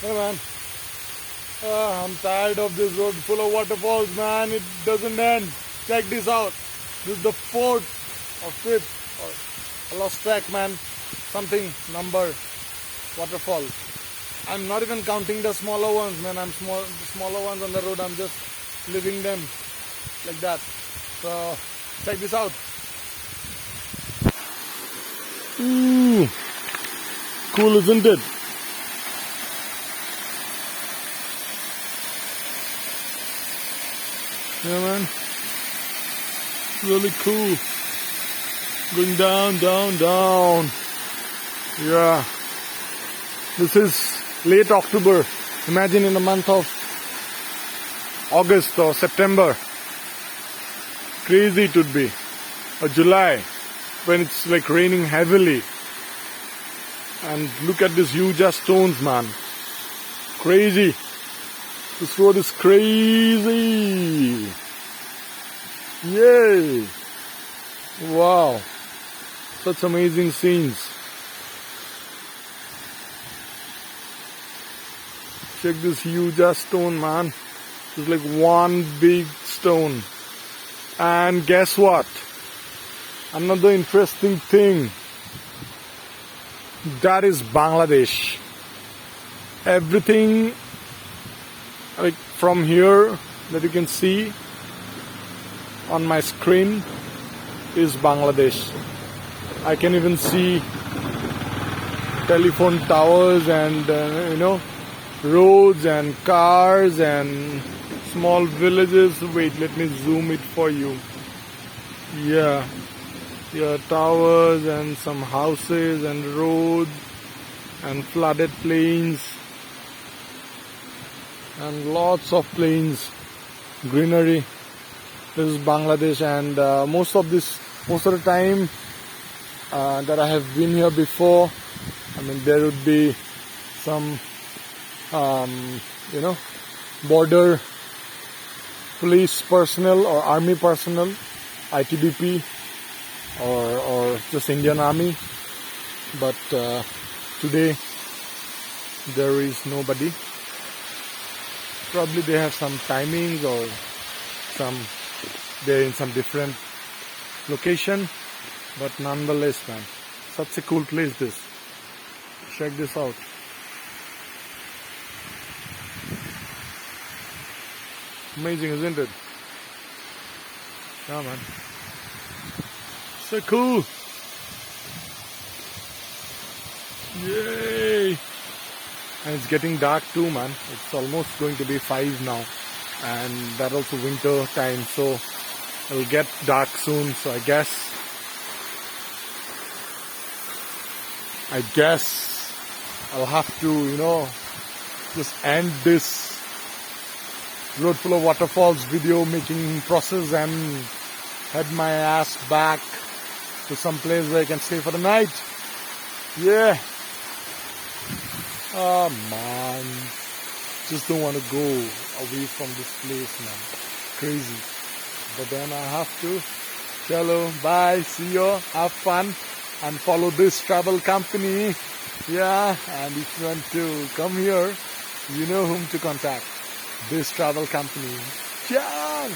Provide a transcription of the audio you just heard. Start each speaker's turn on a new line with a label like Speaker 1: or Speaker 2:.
Speaker 1: Hey man, I'm tired of this road full of waterfalls, man. It doesn't end. Check this out. This is the fourth or fifth, or I lost track, man. Something number waterfall. I'm not even counting the smaller ones, man. The smaller ones on the road. I'm just leaving them like that. So check this out. Ooh, cool, isn't it? Yeah, man. Really cool. Going down, down, down. Yeah. This is late October. Imagine in the month of August or September. Crazy it would be. Or July, when it's like raining heavily. And look at these huge ass stones, man. Crazy. This road is crazy. Yay. Wow. Such amazing scenes. Check this huge ass stone, man. It's like one big stone. And guess what? Another interesting thing. That is Bangladesh. Everything like from here that you can see on my screen is Bangladesh. I can even see telephone towers and roads and cars and small villages. Wait, let me zoom it for you. Yeah, towers and some houses and roads and flooded plains and lots of plains, greenery. This is Bangladesh, and most of the time that I have been here before, I mean, there would be some border police personnel or army personnel, ITBP or just Indian Army, but today there is nobody. Probably they have some timings or they're in some different location, but nonetheless, man, such a cool place this. Check this out. Amazing, isn't it? Yeah, man. So cool. Yay! And it's getting dark too, man. It's almost going to be 5 now. And that also winter time, so it'll get dark soon. So I guess I'll have to, just end this road full of waterfalls video making process and head my ass back to some place where I can stay for the night. Yeah. Oh man, just don't want to go away from this place, man. Crazy. But then I have to. Chalo, bye, see you, have fun, and follow this travel company. Yeah, and if you want to come here, you know whom to contact. This travel company. Cheers!